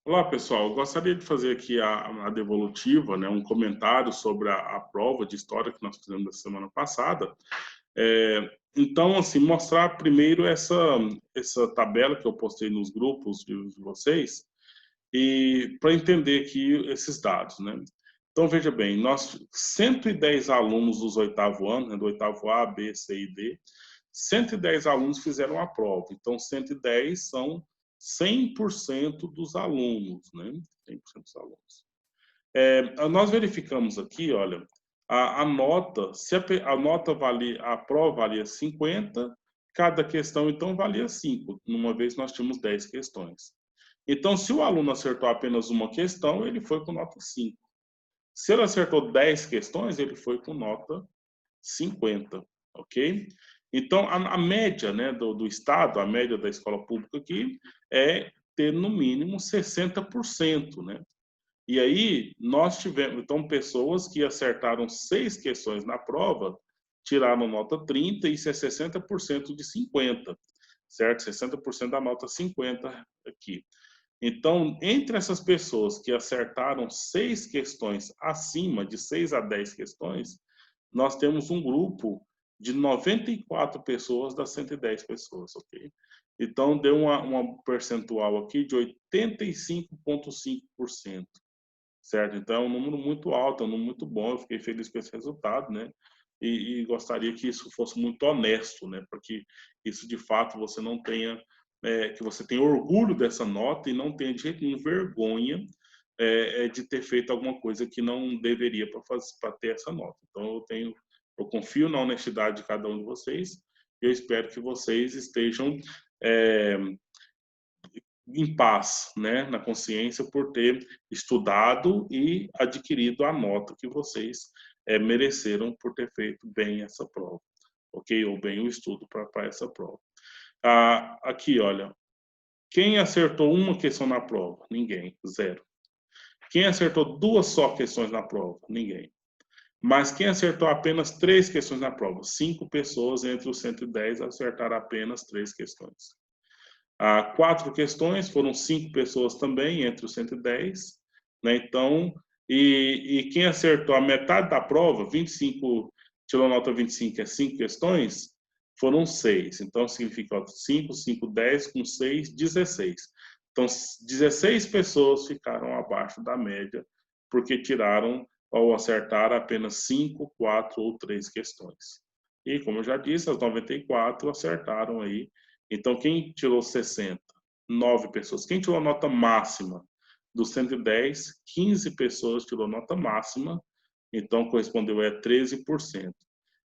Olá, pessoal. Eu gostaria de fazer aqui a devolutiva, né, um comentário sobre a prova de história que nós fizemos da semana passada. Então, assim, mostrar primeiro essa tabela que eu postei nos grupos de vocês e para entender aqui esses dados, né? Então, veja bem, nós 110 alunos dos oitavo ano, né, do oitavo A, B, C e D, 110 alunos fizeram a prova. Então, 110 são 100% dos alunos, né? 100% dos alunos. Nós verificamos aqui, olha, a nota, se a nota valia, a prova valia 50, cada questão, então, valia 5. Numa vez nós tínhamos 10 questões. Então, se o aluno acertou apenas uma questão, ele foi com nota 5. Se ele acertou 10 questões, ele foi com nota 50, ok? Então, a média, né, do Estado, a média da escola pública aqui é ter no mínimo 60%, né? E aí, nós tivemos, então, pessoas que acertaram 6 questões na prova, tiraram nota 30, isso é 60% de 50, certo? 60% da nota 50 aqui. Então, entre essas pessoas que acertaram 6 questões acima de 6 a 10 questões, nós temos um grupo de 94 pessoas das 110 pessoas, ok? Então, deu uma percentual aqui de 85,5%, certo? Então, é um número muito alto, é um número muito bom, eu fiquei feliz com esse resultado, né? E gostaria que isso fosse muito honesto, né? Para que isso, de fato, você não tenha, que você tenha orgulho dessa nota e não tenha, de jeito nenhum, vergonha de ter feito alguma coisa que não deveria para ter essa nota. Então, eu confio na honestidade de cada um de vocês e eu espero que vocês estejam é, em paz, né, na consciência por ter estudado e adquirido a nota que vocês mereceram por ter feito bem essa prova, ok? Ou bem o estudo para essa prova. Aqui, olha, quem acertou uma questão na prova? Ninguém, zero. Quem acertou duas só questões na prova? Ninguém. Mas quem acertou apenas 3 questões na prova? 5 pessoas entre os 110 acertaram apenas 3 questões. 4 questões, foram 5 pessoas também entre os 110, né? Então, e quem acertou a metade da prova, 25, tirou nota 25, é 5 questões, foram 6. Então, significa 5, 5, 10, com 6, 16. Então, 16 pessoas ficaram abaixo da média, porque tiraram ou acertaram apenas 5, 4 ou 3 questões. E, como eu já disse, as 94 acertaram aí. Então, quem tirou 60? 9 pessoas. Quem tirou a nota máxima dos 110? 15 pessoas tirou nota máxima, então correspondeu a 13%.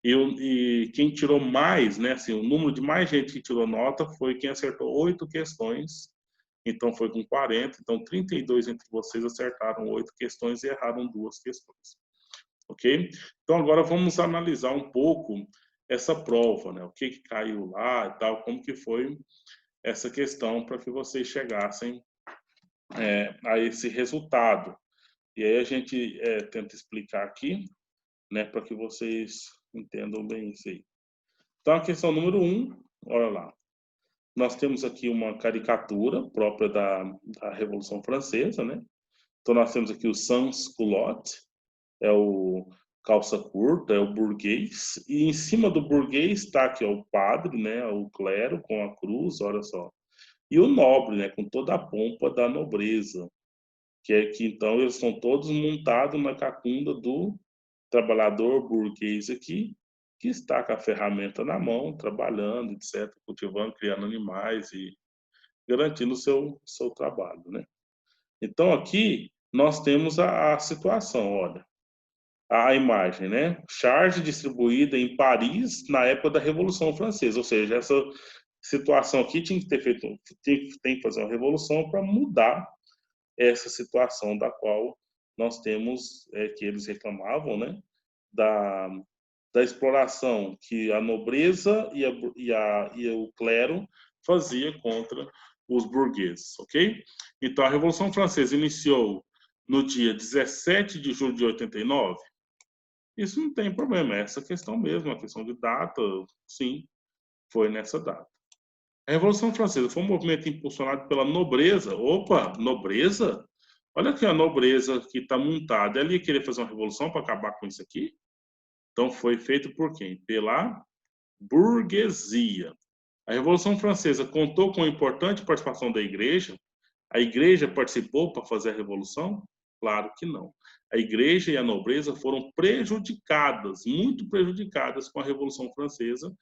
E quem tirou mais, né, assim, o número de mais gente que tirou nota foi quem acertou 8 questões, então foi com 40, então 32 entre vocês acertaram 8 questões e erraram 2 questões, ok? Então agora vamos analisar um pouco essa prova, né, o que caiu lá e tal, como que foi essa questão para que vocês chegassem a esse resultado. E aí a gente tenta explicar aqui, né, para que vocês entendam bem isso aí. Então, a questão número 1, olha lá. Nós temos aqui uma caricatura própria da Revolução Francesa, né? Então, nós temos aqui o sans-culotte, é o calça curta, é o burguês, e em cima do burguês está aqui ó, o padre, né, o clero com a cruz, olha só. E o nobre, né, com toda a pompa da nobreza, que é que então eles estão todos montados na cacunda do trabalhador burguês aqui, que está com a ferramenta na mão, trabalhando, etc., cultivando, criando animais e garantindo o seu trabalho, né? Então aqui nós temos a situação, olha, a imagem, né? Charge distribuída em Paris na época da Revolução Francesa, ou seja, essa situação aqui tinha que ter feito, tem que fazer uma revolução para mudar essa situação da qual nós temos, que eles reclamavam, né, da, da exploração que a nobreza e o clero fazia contra os burgueses, ok? Então, a Revolução Francesa iniciou no dia 17 de julho de 89. Isso não tem problema, é essa questão mesmo, a questão de data, sim, foi nessa data. A Revolução Francesa foi um movimento impulsionado pela nobreza. Opa, nobreza? Olha aqui a nobreza que está montada. Ela ia querer fazer uma revolução para acabar com isso aqui? Então foi feito por quem? Pela burguesia. A Revolução Francesa contou com a importante participação da igreja. A igreja participou para fazer a revolução? Claro que não. A igreja e a nobreza foram prejudicadas, muito prejudicadas com a Revolução Francesa,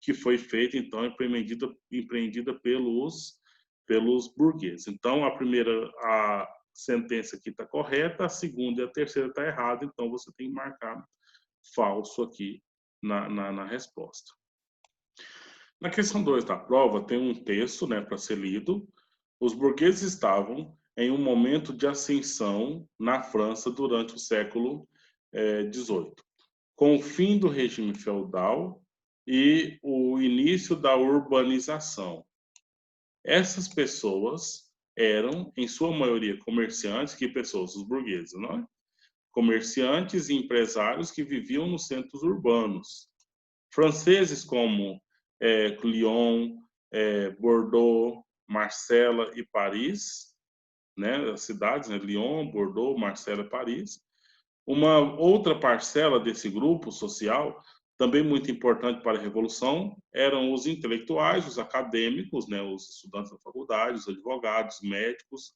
que foi feita, então, empreendida pelos burgueses. Então, a sentença aqui está correta, a segunda e a terceira está errada, então você tem que marcar falso aqui na resposta. Na questão 2 da prova, tem um texto, né, para ser lido. Os burgueses estavam em um momento de ascensão na França durante o século XVIII, com o fim do regime feudal e o início da urbanização. Essas pessoas eram, em sua maioria, comerciantes, que pessoas? Os burgueses, não é? Comerciantes e empresários que viviam nos centros urbanos. Franceses como Lyon, Bordeaux, Marsella e Paris, né, as cidades, né, Lyon, Bordeaux, Marsella e Paris. Uma outra parcela desse grupo social, também muito importante para a Revolução, eram os intelectuais, os acadêmicos, né, os estudantes da faculdade, os advogados, médicos,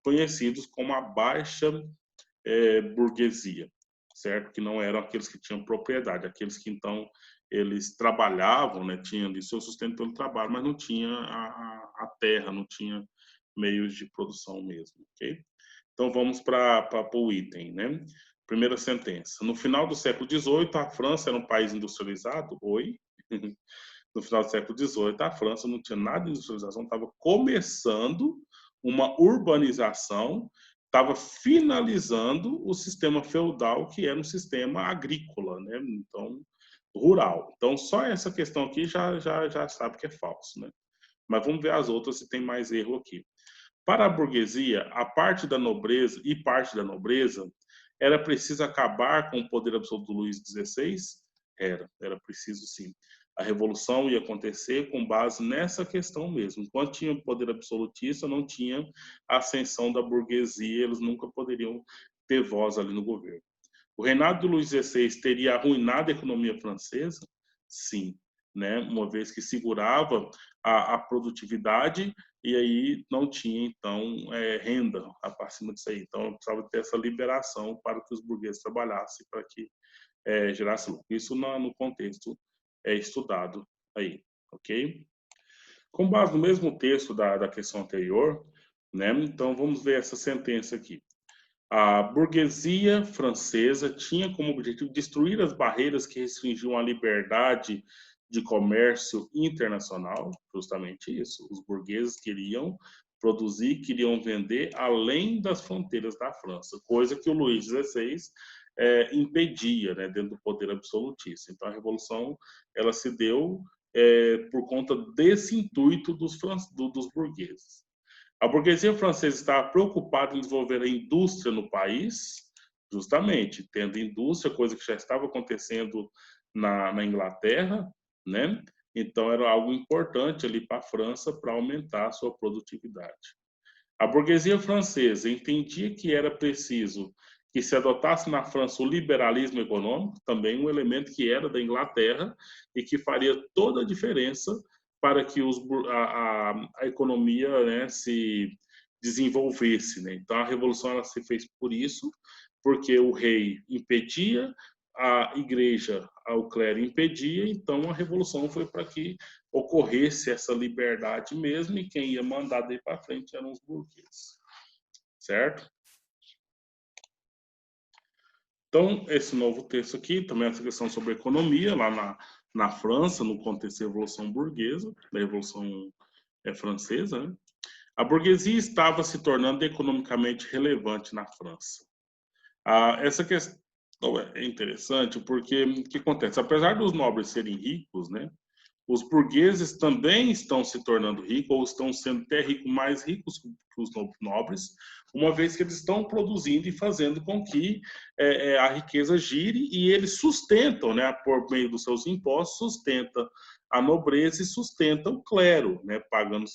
conhecidos como a baixa burguesia, certo? Que não eram aqueles que tinham propriedade, aqueles que então eles trabalhavam, né, tinham ali seu sustento pelo trabalho, mas não tinha a terra, não tinha meios de produção mesmo, ok? Então vamos para o item, né? Primeira sentença. No final do século XVIII, a França era um país industrializado. Oi? No final do século XVIII, a França não tinha nada de industrialização, estava começando uma urbanização, estava finalizando o sistema feudal, que era um sistema agrícola, né? Então, rural. Então, só essa questão aqui já sabe que é falso, né? Mas vamos ver as outras se tem mais erro aqui. Para a burguesia, a parte da nobreza e parte da nobreza, era preciso acabar com o poder absoluto do Luís XVI? Era preciso sim. A revolução ia acontecer com base nessa questão mesmo. Enquanto tinha poder absolutista, não tinha a ascensão da burguesia, eles nunca poderiam ter voz ali no governo. O reinado de Luís XVI teria arruinado a economia francesa? Sim, né? Uma vez que segurava a produtividade e aí não tinha, então, renda a cima disso aí. Então, precisava ter essa liberação para que os burgueses trabalhassem, para que gerasse lucro. Isso no contexto estudado aí, ok? Com base no mesmo texto da questão anterior, né? Então, vamos ver essa sentença aqui. A burguesia francesa tinha como objetivo destruir as barreiras que restringiam a liberdade de comércio internacional, justamente isso. Os burgueses queriam produzir, queriam vender além das fronteiras da França, coisa que o Luís XVI impedia, né, dentro do poder absolutista. Então a revolução ela se deu por conta desse intuito dos burgueses. A burguesia francesa estava preocupada em desenvolver a indústria no país, justamente tendo indústria, coisa que já estava acontecendo na Inglaterra, né? Então era algo importante ali para a França para aumentar a sua produtividade. A burguesia francesa entendia que era preciso que se adotasse na França o liberalismo econômico, também um elemento que era da Inglaterra e que faria toda a diferença para que a economia, né, se desenvolvesse, né? Então a revolução ela se fez por isso, porque o rei impedia, a igreja, o clero impedia, então a revolução foi para que ocorresse essa liberdade mesmo e quem ia mandar daí para frente eram os burgueses, certo? Então, esse novo texto aqui, também essa questão sobre economia, lá na França, no contexto da Revolução Burguesa, da Revolução Francesa, né? A burguesia estava se tornando economicamente relevante na França. Essa questão é interessante porque o que acontece? Apesar dos nobres serem ricos, né? Os burgueses também estão se tornando ricos, ou estão sendo até mais ricos que os nobres, uma vez que eles estão produzindo e fazendo com que a riqueza gire e eles sustentam, né, por meio dos seus impostos, sustenta a nobreza e sustenta o clero, né, pagando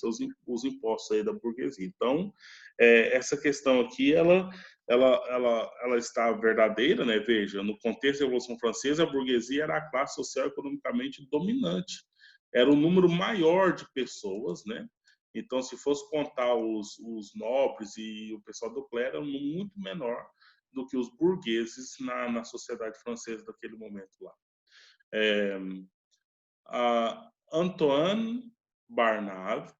os impostos aí da burguesia. Então, essa questão aqui, ela está verdadeira, né? Veja, no contexto da Revolução Francesa, a burguesia era a classe social e economicamente dominante. Era um número maior de pessoas, né? Então, se fosse contar os nobres e o pessoal do clero, era um número muito menor do que os burgueses na sociedade francesa daquele momento lá. Antoine Barnave,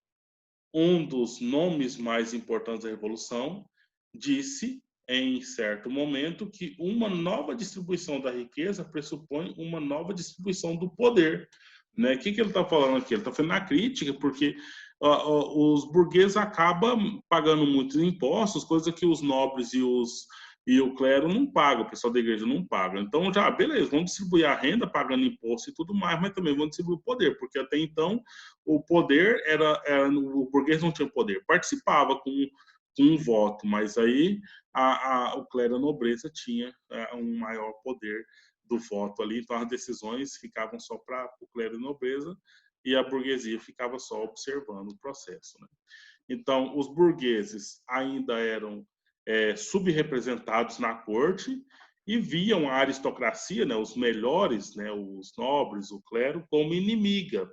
um dos nomes mais importantes da Revolução, disse em certo momento que uma nova distribuição da riqueza pressupõe uma nova distribuição do poder. Né? O que ele está falando aqui? Ele está fazendo a crítica porque os burgueses acabam pagando muitos impostos, coisa que os nobres e o clero não pagam, o pessoal da igreja não paga. Então, já, beleza, vamos distribuir a renda pagando imposto e tudo mais, mas também vamos distribuir o poder, porque até então o poder o burguês não tinha poder, participava com um voto, mas aí o clero e a nobreza tinha um maior poder do voto ali, então as decisões ficavam só para o clero e a nobreza e a burguesia ficava só observando o processo. Né? Então, os burgueses ainda eram subrepresentados na corte e viam a aristocracia, né, os melhores, né, os nobres, o clero, como inimiga,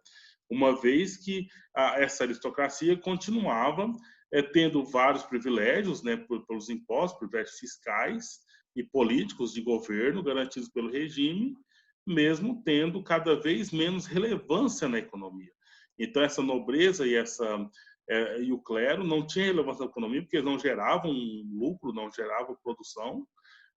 uma vez que essa aristocracia continuava tendo vários privilégios, né, pelos impostos, privilégios fiscais e políticos de governo garantidos pelo regime, mesmo tendo cada vez menos relevância na economia. Então, essa nobreza e o clero não tinha relevância na economia porque eles não geravam lucro, não geravam produção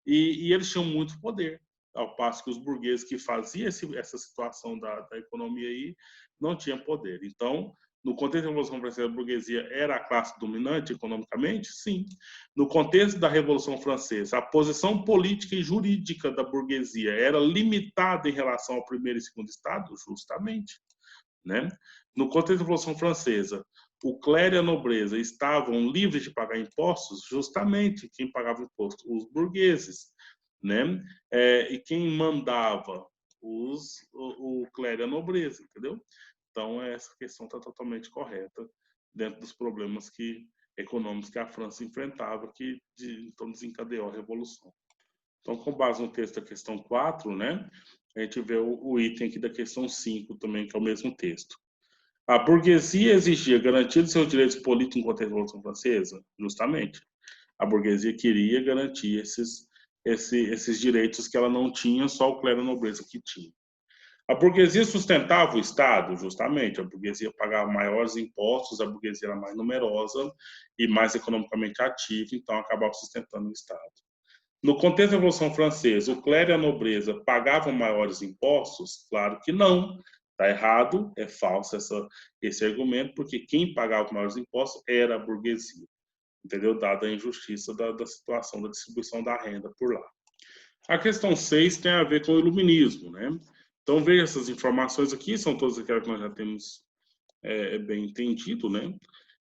e eles tinham muito poder, ao passo que os burgueses que faziam essa situação da economia aí não tinham poder. Então, no contexto da Revolução Francesa, a burguesia era a classe dominante economicamente? Sim. No contexto da Revolução Francesa, a posição política e jurídica da burguesia era limitada em relação ao primeiro e segundo estado? Justamente. Né? No contexto da Revolução Francesa, o clero e a nobreza estavam livres de pagar impostos? Justamente quem pagava impostos? Os burgueses. Né? E quem mandava? O clero e a nobreza, entendeu? Então, essa questão está totalmente correta dentro dos problemas econômicos que a França enfrentava, que então desencadeou a Revolução. Então, com base no texto da questão 4, né, a gente vê o item aqui da questão 5 também, que é o mesmo texto. A burguesia exigia garantia de seus direitos políticos enquanto a Revolução Francesa? Justamente. A burguesia queria garantir esses direitos que ela não tinha, só o clero e a nobreza que tinha. A burguesia sustentava o Estado? Justamente. A burguesia pagava maiores impostos, a burguesia era mais numerosa e mais economicamente ativa, então acabava sustentando o Estado. No contexto da Revolução Francesa, o clero e a nobreza pagavam maiores impostos? Claro que não. Está errado, é falso esse argumento, porque quem pagava os maiores impostos era a burguesia, entendeu? Dada a injustiça da situação da distribuição da renda por lá. A questão 6 tem a ver com o iluminismo, né? Então, veja essas informações aqui, são todas aquelas que nós já temos bem entendido, né?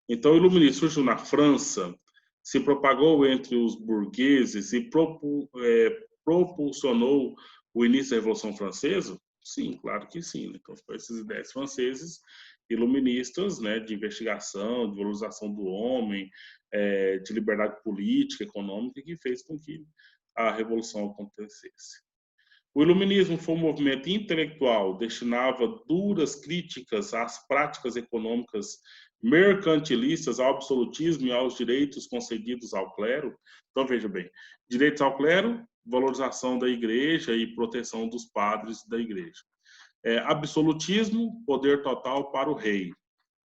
Então, o iluminismo surgiu na França, se propagou entre os burgueses e propulsionou o início da Revolução Francesa? Sim, claro que sim. Né? Então, foi esses ideias franceses iluministas, né, de investigação, de valorização do homem, de liberdade política, econômica, que fez com que a Revolução acontecesse. O iluminismo foi um movimento intelectual, destinava duras críticas às práticas econômicas mercantilistas, ao absolutismo e aos direitos concedidos ao clero. Então, veja bem, direitos ao clero, valorização da igreja e proteção dos padres da igreja. Absolutismo, poder total para o rei,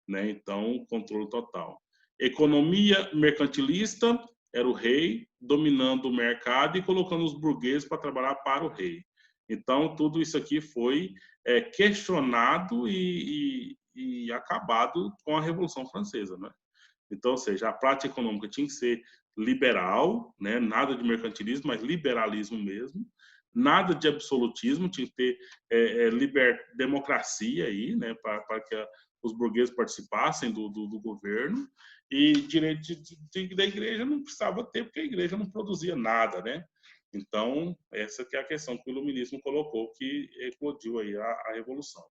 né? Então, controle total. Economia mercantilista, era o rei dominando o mercado e colocando os burgueses para trabalhar para o rei. Então, tudo isso aqui foi questionado e acabado com a Revolução Francesa, né? Então, ou seja, a prática econômica tinha que ser liberal, né? Nada de mercantilismo, mas liberalismo mesmo. Nada de absolutismo, tinha que ter democracia aí, né? Para que os burgueses participassem do governo. E direito da igreja não precisava ter, porque a igreja não produzia nada, né? Então, essa que é a questão que o iluminismo colocou, que eclodiu aí a Revolução.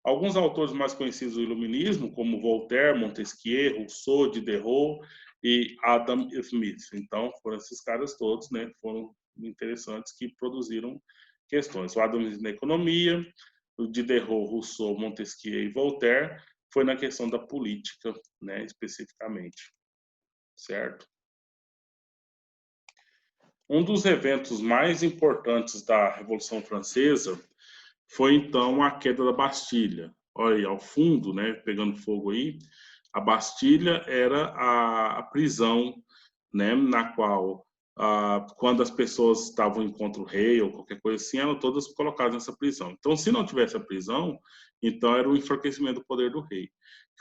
Alguns autores mais conhecidos do Iluminismo, como Voltaire, Montesquieu, Rousseau, Diderot e Adam Smith. Então, foram esses caras todos, né, foram interessantes, que produziram questões. O Adam Smith na economia, o Diderot, Rousseau, Montesquieu e Voltaire foi na questão da política, né, especificamente, certo? Um dos eventos mais importantes da Revolução Francesa foi, então, a queda da Bastilha. Olha aí, ao fundo, né, pegando fogo aí, a Bastilha era a prisão, né, na qual, quando as pessoas estavam contra o rei ou qualquer coisa assim, eram todas colocadas nessa prisão. Então, se não tivesse a prisão, então era o enfraquecimento do poder do rei.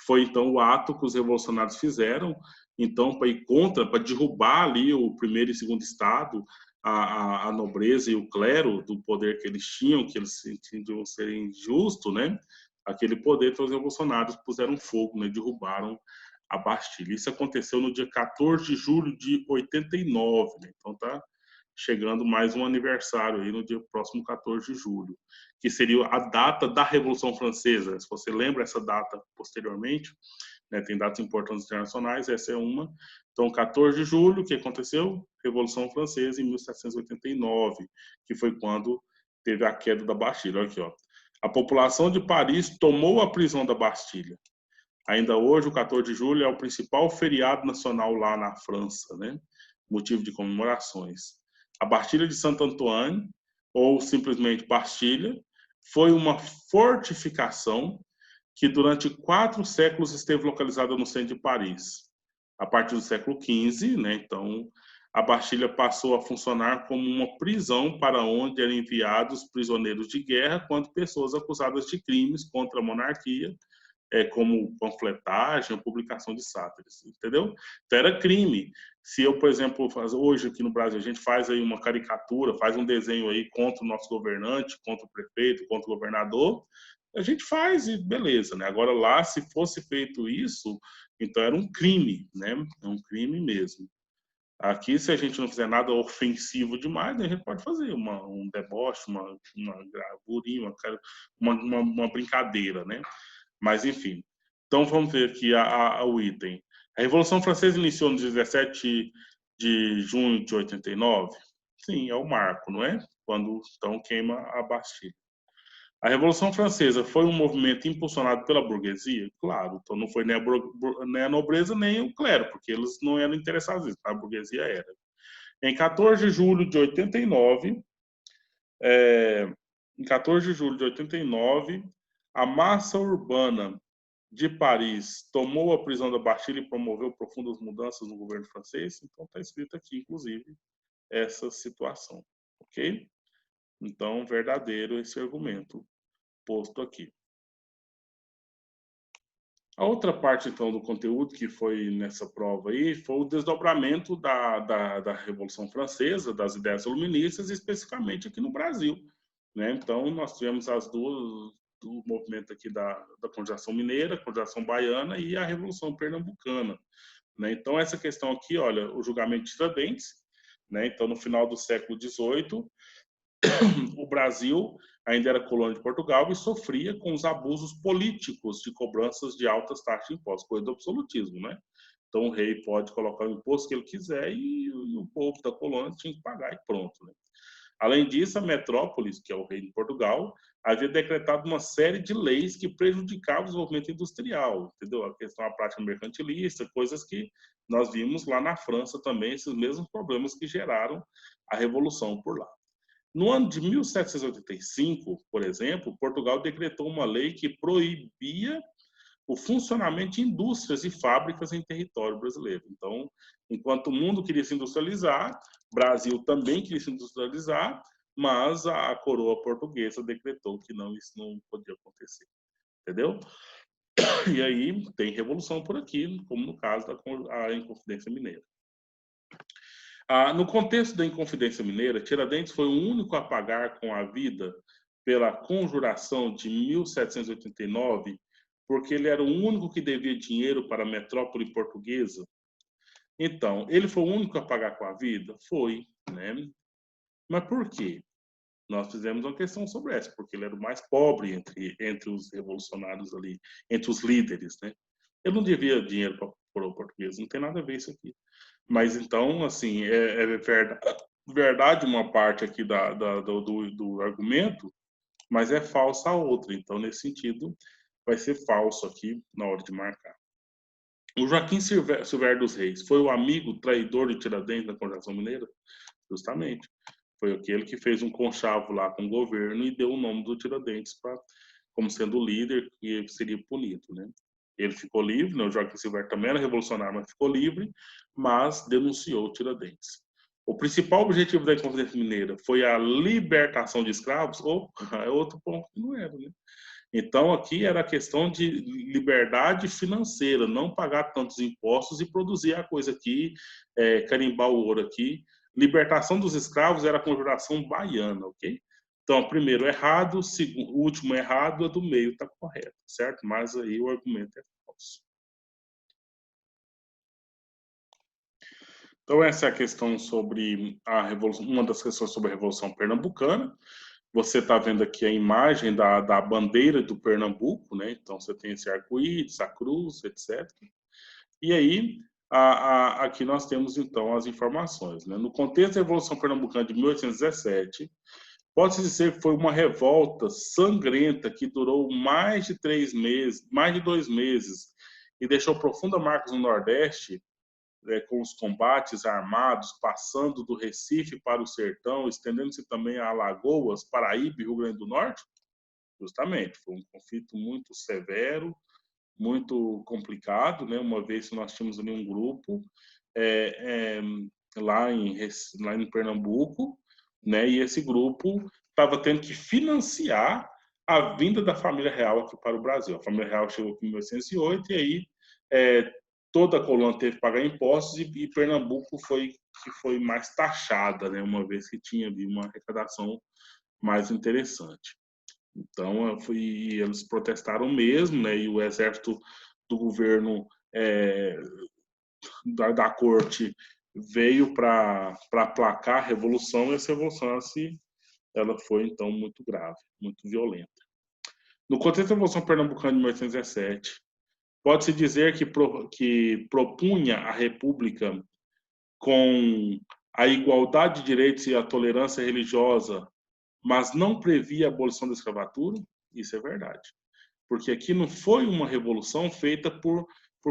Foi, então, o ato que os revolucionários fizeram, então, para ir contra, para derrubar ali o primeiro e segundo estado, a nobreza e o clero do poder que eles tinham, que eles sentiam ser injusto, né? Aquele poder, então os revolucionários puseram fogo, né? Derrubaram a Bastilha. Isso aconteceu no dia 14 de julho de 89, né? Então tá chegando mais um aniversário aí no dia próximo 14 de julho, que seria a data da Revolução Francesa. Se você lembra essa data posteriormente, né, tem datas importantes internacionais, essa é uma. Então, 14 de julho, o que aconteceu? Revolução Francesa em 1789, que foi quando teve a queda da Bastilha. Olha aqui, ó. A população de Paris tomou a prisão da Bastilha. Ainda hoje, o 14 de julho é o principal feriado nacional lá na França, né? Motivo de comemorações. A Bastilha de Saint-Antoine, ou simplesmente Bastilha, foi uma fortificação que durante 4 séculos esteve localizada no centro de Paris. A partir do século XV, né, então, a Bastilha passou a funcionar como uma prisão para onde eram enviados prisioneiros de guerra quando pessoas acusadas de crimes contra a monarquia, como panfletagem ou publicação de sátiras, entendeu? Então era crime. Se eu, por exemplo, hoje aqui no Brasil, a gente faz aí uma caricatura, faz um desenho aí contra o nosso governante, contra o prefeito, contra o governador, a gente faz e beleza, né? Agora lá, se fosse feito isso, então era um crime, né? É um crime mesmo. Aqui, se a gente não fizer nada ofensivo demais, a gente pode fazer um deboche, uma gravurinha, uma brincadeira, né? Mas, enfim. Então, vamos ver aqui o item. A Revolução Francesa iniciou no 17 de junho de 89? Sim, é o marco, não é? Quando, então, queima a Bastilha. A Revolução Francesa foi um movimento impulsionado pela burguesia? Claro, então não foi nem a nobreza nem o clero, porque eles não eram interessados nisso, a burguesia era. Em 14 de julho de 89, em 14 de julho de 89, a massa urbana de Paris tomou a prisão da Bastilha e promoveu profundas mudanças no governo francês. Então está escrito aqui, inclusive, essa situação, ok? Então, verdadeiro esse argumento posto aqui. A outra parte, então, do conteúdo que foi nessa prova aí foi o desdobramento da Revolução Francesa, das ideias iluministas, especificamente aqui no Brasil, né? Então, nós tivemos as duas, o movimento aqui da Congregação Mineira, a Congregação Baiana e a Revolução Pernambucana, né? Então, essa questão aqui, olha, o julgamento de Tiradentes, né? Então, no final do século XVIII, o Brasil ainda era colônia de Portugal e sofria com os abusos políticos de cobranças de altas taxas de impostos, coisa do absolutismo, né? Então o rei pode colocar o imposto que ele quiser e o povo da colônia tinha que pagar e pronto, né? Além disso, a metrópolis, que é o rei de Portugal, havia decretado uma série de leis que prejudicavam o desenvolvimento industrial, entendeu? A questão da prática mercantilista, coisas que nós vimos lá na França também, esses mesmos problemas que geraram a revolução por lá. No ano de 1785, por exemplo, Portugal decretou uma lei que proibia o funcionamento de indústrias e fábricas em território brasileiro. Então, enquanto o mundo queria se industrializar, o Brasil também queria se industrializar, mas a coroa portuguesa decretou que não, isso não podia acontecer. Entendeu? E aí tem revolução por aqui, como no caso da Inconfidência Mineira. No contexto da Inconfidência Mineira, Tiradentes foi o único a pagar com a vida pela Conjuração de 1789, porque ele era o único que devia dinheiro para a metrópole portuguesa. Então, ele foi o único a pagar com a vida? Foi, né? Mas por quê? Nós fizemos uma questão sobre essa, porque ele era o mais pobre entre os revolucionários ali, entre os líderes, né? Ele não devia dinheiro para o português, não tem nada a ver isso aqui. Mas então, assim, é verdade uma parte aqui do argumento, mas é falsa a outra. Então, nesse sentido, vai ser falso aqui na hora de marcar. O Joaquim Silvério dos Reis foi o amigo traidor de Tiradentes da Conjuração Mineira? Justamente. Foi aquele que fez um conchavo lá com o governo e deu o nome do Tiradentes como sendo o líder que seria punido, né? Ele ficou livre, né? O Joaquim Silvério também era revolucionário, mas ficou livre, mas denunciou o Tiradentes. O principal objetivo da Inconfidência Mineira foi a libertação de escravos? Ou é outro ponto que não era, né? Então, aqui era a questão de liberdade financeira, não pagar tantos impostos e produzir a coisa aqui, carimbar o ouro aqui. Libertação dos escravos era a conjuração baiana, ok? Então, primeiro errado, o último errado, a do meio está correto, certo? Mas aí o argumento é falso. Então, essa é a questão sobre a Revolução, uma das questões sobre a Revolução Pernambucana. Você está vendo aqui a imagem da bandeira do Pernambuco, né? Então, você tem esse arco-íris, a cruz, etc. E aí, aqui nós temos, então, as informações, né? No contexto da Revolução Pernambucana de 1817, pode-se dizer que foi uma revolta sangrenta que durou mais de 3 meses, mais de 2 meses, e deixou profundas marcas no Nordeste, com os combates armados, passando do Recife para o Sertão, estendendo-se também a Alagoas, Paraíba e Rio Grande do Norte? Justamente, foi um conflito muito severo, muito complicado, né? Uma vez que nós tínhamos ali um grupo lá em Pernambuco, né? E esse grupo estava tendo que financiar a vinda da família real aqui para o Brasil. A família real chegou aqui em 1908 e aí toda a colônia teve que pagar impostos e Pernambuco foi mais taxada, né? Uma vez que tinha ali uma arrecadação mais interessante. Então, eles protestaram mesmo, né? E o exército do governo da corte veio para aplacar a revolução, e essa revolução ela foi, então, muito grave, muito violenta. No contexto da Revolução Pernambucana de 1817, pode-se dizer que propunha a República com a igualdade de direitos e a tolerância religiosa, mas não previa a abolição da escravatura? Isso é verdade. Porque aqui não foi uma revolução feita por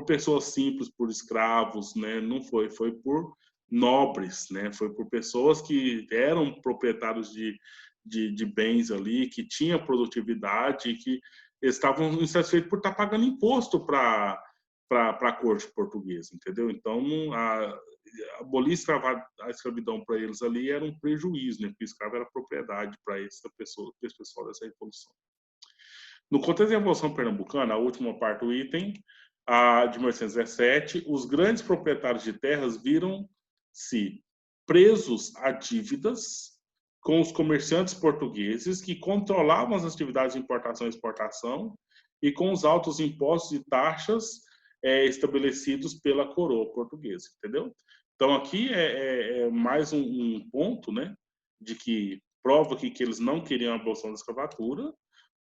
pessoas simples, por escravos, né? Não foi por nobres, né? Foi por pessoas que eram proprietários de bens ali, que tinham produtividade, que estavam insatisfeitos por estar pagando imposto para a corte portuguesa, entendeu? Então, abolir a escravidão para eles ali era um prejuízo, né? Porque o escravo era propriedade para esse pessoal dessa revolução. No contexto da Revolução Pernambucana, a última parte do item, de 1817, os grandes proprietários de terras viram-se presos a dívidas com os comerciantes portugueses que controlavam as atividades de importação e exportação e com os altos impostos e taxas estabelecidos pela coroa portuguesa, entendeu? Então, aqui é mais um ponto, né, de que prova que eles não queriam a abolição da escravatura,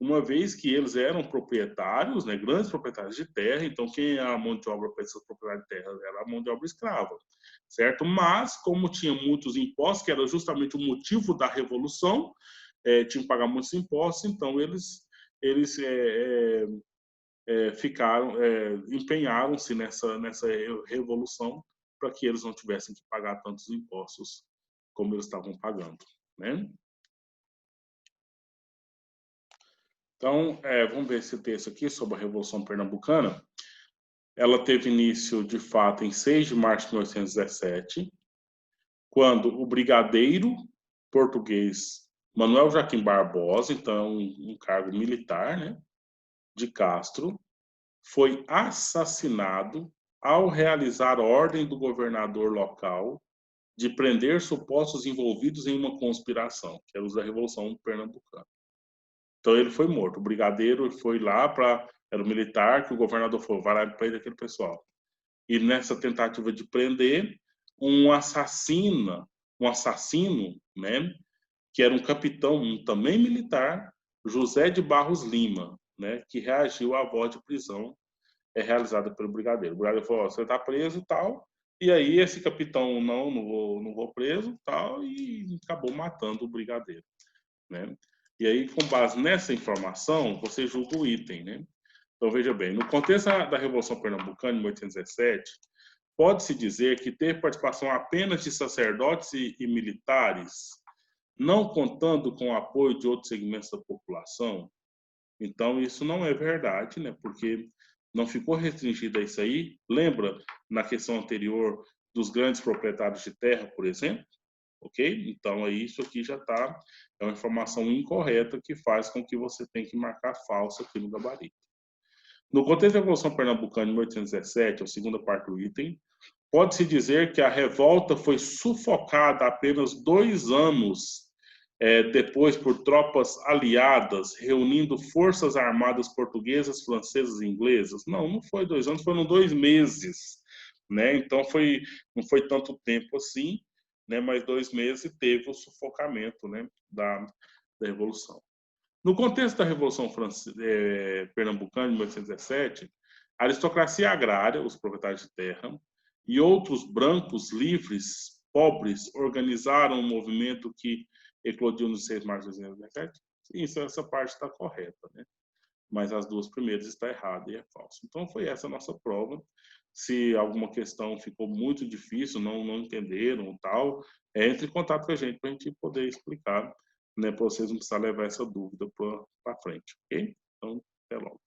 uma vez que eles eram proprietários, né, grandes proprietários de terra, então quem era a mão de obra para essas propriedades de terra era a mão de obra escrava, certo? Mas, como tinha muitos impostos, que era justamente o motivo da Revolução, tinham que pagar muitos impostos, então eles empenharam-se nessa revolução para que eles não tivessem que pagar tantos impostos como eles estavam pagando, né? Então, vamos ver esse texto aqui sobre a Revolução Pernambucana. Ela teve início, de fato, em 6 de março de 1817, quando o brigadeiro português Manuel Joaquim Barbosa, então um cargo militar, né, de Castro, foi assassinado ao realizar a ordem do governador local de prender supostos envolvidos em uma conspiração, que era a Revolução Pernambucana. Então ele foi morto. O brigadeiro foi lá era o militar que o governador falou, vai lá e prende aquele pessoal. E nessa tentativa de prender, um assassino, né, que era um capitão, também militar, José de Barros Lima, né, que reagiu à voz de prisão realizada pelo brigadeiro. O brigadeiro falou: "Ó, você está preso e tal". E aí esse capitão não vou preso, tal, e acabou matando o brigadeiro, né? E aí, com base nessa informação, você julga o item, né? Então veja bem, no contexto da Revolução Pernambucana em 1817, pode-se dizer que teve participação apenas de sacerdotes e militares, não contando com o apoio de outros segmentos da população. Então, isso não é verdade, né? Porque não ficou restringido a isso aí. Lembra, na questão anterior, dos grandes proprietários de terra, por exemplo? Ok? Então, aí isso aqui já está, é uma informação incorreta que faz com que você tenha que marcar falsa aqui no gabarito. No contexto da Revolução Pernambucana de 1817, a segunda parte do item, pode-se dizer que a revolta foi sufocada apenas 2 anos depois por tropas aliadas, reunindo forças armadas portuguesas, francesas e inglesas? Não foi 2 anos, foram 2 meses, né? Então não foi tanto tempo assim, né? Mas 2 meses e teve o sufocamento, né? Da Revolução. No contexto da Revolução Pernambucana de 1817, a aristocracia agrária, os proprietários de terra, e outros brancos livres, pobres, organizaram um movimento que eclodiu nos 6 de março de 1817. Sim, essa parte está correta, né? Mas as duas primeiras está errada e é falso. Então foi essa a nossa prova. Se alguma questão ficou muito difícil, não entenderam tal, entre em contato com a gente para a gente poder explicar, né, para vocês não precisarem levar essa dúvida para frente, ok? Então, até logo.